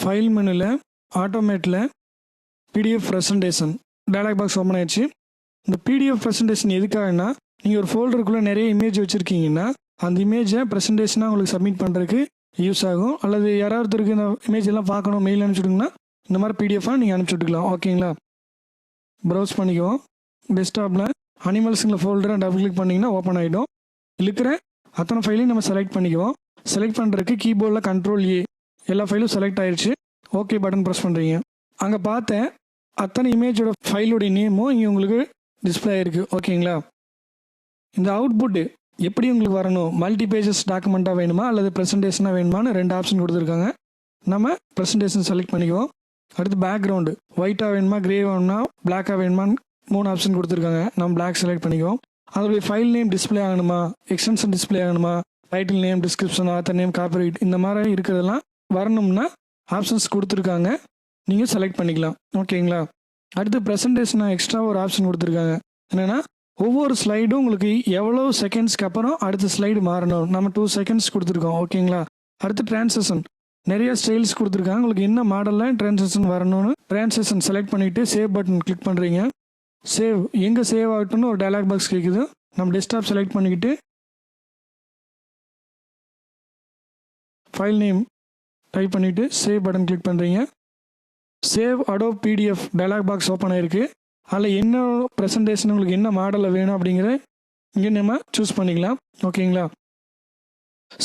File மெனுவில் ஆட்டோமேட்டில் PDF presentation dialog box open ஆயிடுச்சு. இந்த பிடிஎஃப் ப்ரெசன்டேஷன் எதுக்காகனா, நீங்கள் ஒரு ஃபோல்டருக்குள்ளே நிறைய இமேஜ் வச்சுருக்கீங்கன்னா அந்த இமேஜை ப்ரெசன்டேஷனாக உங்களுக்கு சப்மிட் பண்ணுறதுக்கு யூஸ் ஆகும். அல்லது யாராவதுக்கு இந்த இமேஜ் எல்லாம் பார்க்கணும் மெயில் அனுப்பிச்சுடுங்கன்னா இந்த மாதிரி பிடிஎஃபாக நீங்கள் அனுப்பிச்சி விட்டுக்கலாம். ஓகேங்களா, ப்ரௌஸ் பண்ணிக்குவோம். டெஸ்க்டாப்பில் அனிமல்ஸுங்கிற ஃபோல்டரை டபுள் கிளிக் பண்ணிங்கன்னா ஓப்பன் ஆகிடும். இருக்கிற அத்தனை ஃபைலையும் நம்ம செலக்ட் பண்ணிக்குவோம். செலக்ட் பண்ணுறதுக்கு கீபோர்டில் Ctrl+A, எல்லா ஃபைலும் செலக்ட் ஆயிடுச்சு. ஓகே பட்டன் ப்ரெஸ் பண்ணுறீங்க. அங்கே பார்த்தேன் அத்தனை இமேஜோட ஃபைலோடைய நேமும் இங்கே உங்களுக்கு டிஸ்பிளே ஆகிருக்கு. ஓகேங்களா, இந்த அவுட்புட்டு எப்படி உங்களுக்கு வரணும், மல்டி பேஜஸ் டாக்குமெண்ட்டாக வேணுமா அல்லது ப்ரெசன்டேஷனாக வேணுமான்னு 2 ஆப்ஷன் கொடுத்துருக்காங்க. நம்ம ப்ரெசன்டேஷன் செலக்ட் பண்ணிக்குவோம். அடுத்து பேக்ரவுண்டு ஒயிட்டாக வேணுமா, கிரே வேணுமா, பிளாக்காக வேணுமான்னு 3 ஆப்ஷன் கொடுத்துருக்காங்க. நம்ம பிளாக் செலக்ட் பண்ணிக்குவோம். அதோடைய ஃபைல் நேம் டிஸ்பிளே ஆகணுமா, எக்ஸ்டென்ஷன் டிஸ்பிளே ஆகணுமா, title name, description, author name, copyright, இந்த மாதிரி இருக்கிறதெல்லாம் வரணும்னா ஆப்ஷன்ஸ் கொடுத்துருக்காங்க, நீங்கள் செலக்ட் பண்ணிக்கலாம். ஓகேங்களா, அடுத்து ப்ரெசன்டேஷனாக எக்ஸ்ட்ரா ஒரு ஆப்ஷன் கொடுத்துருக்காங்க. என்னென்னா ஒவ்வொரு ஸ்லைடும் உங்களுக்கு எவ்வளோ செகண்ட்ஸ்க்கு அப்புறம் அடுத்த ஸ்லைடு மாறணும். நம்ம 2 செகண்ட்ஸ் கொடுத்துருக்கோம். ஓகேங்களா, அடுத்து டிரான்சிஷன் நிறைய ஸ்டைல்ஸ் கொடுத்துருக்காங்க. உங்களுக்கு என்ன மாடலில் டிரான்சிஷன் வரணும்னு டிரான்சிஷன் செலக்ட் பண்ணிவிட்டு சேவ் பட்டன் கிளிக் பண்ணுறீங்க. சேவ் எங்கே சேவ் ஆகட்டும்னு ஒரு டயலாக் பாக்ஸ் கேட்குது. நம்ம டெஸ்க்டாப் செலக்ட் பண்ணிக்கிட்டு ஃபைல் நேம் டைப் பண்ணிவிட்டு சேவ் பட்டன் கிளிக் பண்ணுறீங்க. Save Adobe PDF dialogue box open ஆகிருக்கு. அதில் என்ன ப்ரெசன்டேஷன் உங்களுக்கு என்ன மாடலில் வேணும் அப்படிங்கிற இங்கே நம்ம சூஸ் பண்ணிக்கலாம். ஓகேங்களா,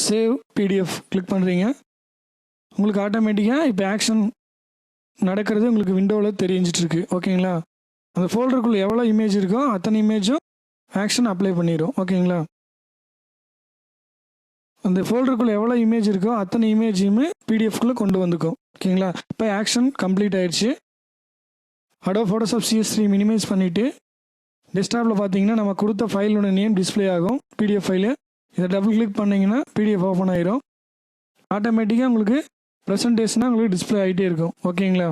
சேவ் பிடிஎஃப் கிளிக் பண்ணுறீங்க. உங்களுக்கு ஆட்டோமேட்டிக்காக இப்போ ஆக்ஷன் நடக்கிறது உங்களுக்கு விண்டோவில் தெரிஞ்சிட்ருக்கு. ஓகேங்களா, அந்த ஃபோல்டருக்குள்ளே எவ்வளோ இமேஜ் இருக்கோ அத்தனை இமேஜும் ஆக்ஷன் அப்ளை பண்ணிடும். ஓகேங்களா, அந்த ஃபோல்டருக்குள்ளே எவ்வளோ இமேஜ் இருக்கோ அத்தனை இமேஜையுமே பிடிஎஃப்குள்ளே கொண்டு வந்துக்கும். ஓகேங்களா, இப்போ ஆக்ஷன் கம்ப்ளீட் ஆயிடுச்சு. அடோப் ஃபோட்டோஷாப் CS3 மினிமைஸ் பண்ணிவிட்டு டெஸ்க்டாப்பில் பார்த்தீங்கன்னா நம்ம கொடுத்த ஃபைலோட நேம் டிஸ்பிளே ஆகும், பிடிஎஃப் ஃபைலு. இதை டபுள் கிளிக் பண்ணிங்கன்னா பிடிஎஃப் ஓப்பன் ஆயிரும். ஆட்டோமேட்டிக்காக உங்களுக்கு ப்ரெசன்டேஷனாக உங்களுக்கு டிஸ்பிளே ஆகிட்டே இருக்கும். ஓகேங்களா,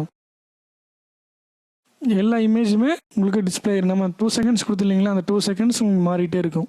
எல்லா இமேஜுமே உங்களுக்கு டிஸ்பிளே ஆயிரும். நம்ம 2 செகண்ட்ஸ் கொடுத்துருந்தீங்களா, அந்த 2 செகண்ட்ஸ் உங்களுக்கு மாறிட்டே இருக்கும்.